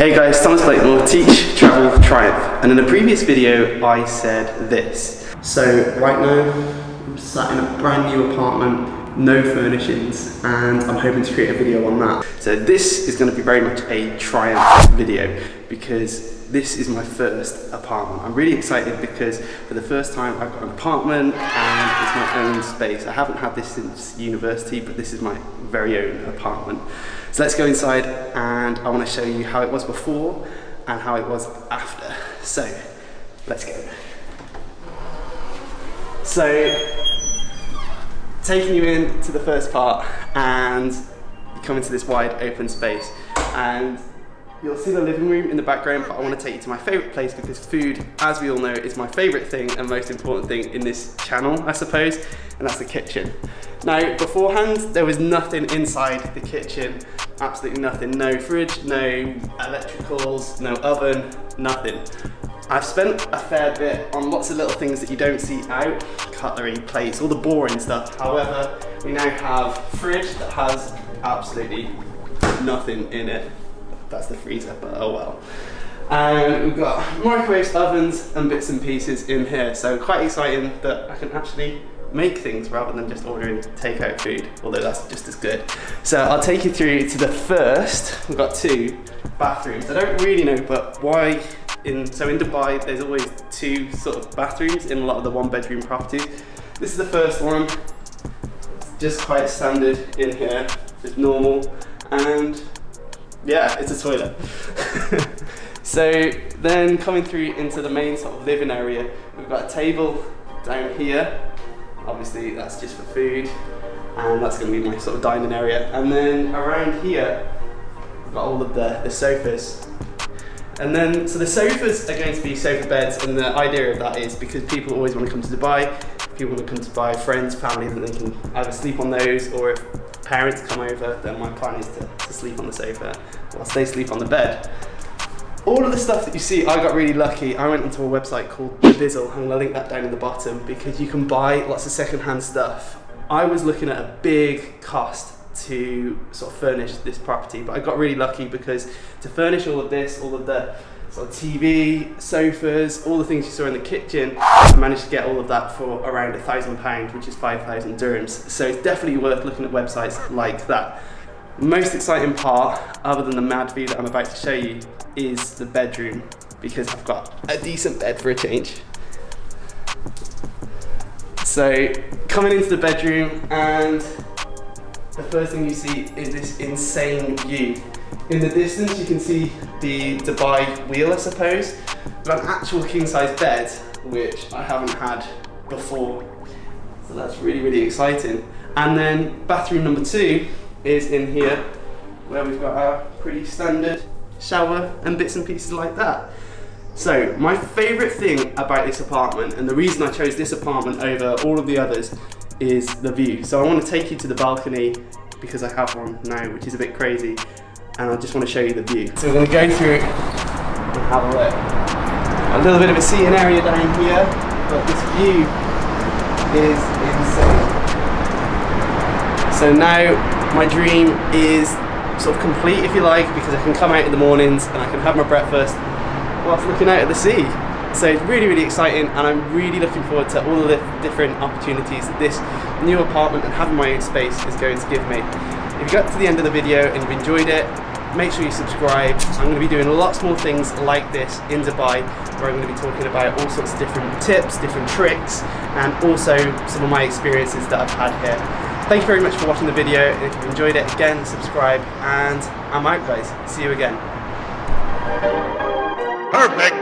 Hey guys, Thomas Blakemore, Teach, Travel, Triumph. And in a previous video, I said this. So right now, I'm sat in a brand new apartment, no furnishings, and I'm hoping to create a video on that. So this is going to be very much a Triumph video because this is my first apartment. I'm really excited because for the first time I've got an apartment and it's my own space. I haven't had this since university, but this is my very own apartment. So let's go inside and I want to show you how it was before and how it was after. So let's go. So taking you into the first part, and you come into this wide open space and you'll see the living room in the background, but I want to take you to my favourite place because food, as we all know, is my favourite thing and most important thing in this channel, I suppose, and that's the kitchen. Now, beforehand, there was nothing inside the kitchen, absolutely nothing. No fridge, no electricals, no oven, nothing. I've spent a fair bit on lots of little things that you don't see out, cutlery, plates, all the boring stuff. However, we now have a fridge that has absolutely nothing in it. That's the freezer, but oh well. And we've got microwaves, ovens, and bits and pieces in here. So quite exciting that I can actually make things rather than just ordering takeout food, although that's just as good. So I'll take you through to the first. We've got two bathrooms. I don't really know, but why in Dubai, there's always two sort of bathrooms in a lot of the one-bedroom properties. This is the first one. It's just quite standard in here. It's normal, and yeah, it's a toilet. So then coming through into the main sort of living area, we've got a table down here. Obviously that's just for food, and that's going to be my sort of dining area. And then around here, we've got all of the sofas. And then, so the sofas are going to be sofa beds, and the idea of that is because people always want to come to Dubai, people want to come to Dubai, friends, family, then they can either sleep on those, or if parents come over, then my plan is to sleep on the sofa whilst they sleep on the bed. All of the stuff that you see, I got really lucky. I went onto a website called The Bizzle. I'm going to link that down in the bottom because you can buy lots of second-hand stuff. I was looking at a big cost to sort of furnish this property, but I got really lucky because to furnish all of this, all of the sort of TV, sofas, all the things you saw in the kitchen, I managed to get all of that for around £1,000, which is 5,000 dirhams. So it's definitely worth looking at websites like that. Most exciting part, other than the mad view that I'm about to show you, is the bedroom, because I've got a decent bed for a change. So coming into the bedroom, and the first thing you see is this insane view. In the distance you can see the Dubai wheel, I suppose. We've got an actual king-size bed, which I haven't had before. So that's really, really exciting. And then bathroom number 2 is in here, where we've got our pretty standard shower and bits and pieces like that. So my favourite thing about this apartment, and the reason I chose this apartment over all of the others, is the view. So I want to take you to the balcony because I have one now, which is a bit crazy, and I just want to show you the view. So we're going to go through it and have a look. A little bit of a seating area down here, but this view is insane. So now my dream is sort of complete, if you like, because I can come out in the mornings and I can have my breakfast whilst looking out at the sea. So it's really, really exciting, and I'm really looking forward to all of the different opportunities that this new apartment and having my own space is going to give me. If you got to the end of the video and you've enjoyed it, make sure you subscribe. I'm going to be doing lots more things like this in Dubai, where I'm going to be talking about all sorts of different tips, different tricks, and also some of my experiences that I've had here. Thank you very much for watching the video, and if you've enjoyed it, again, subscribe, and I'm out, guys. See you again. Perfect.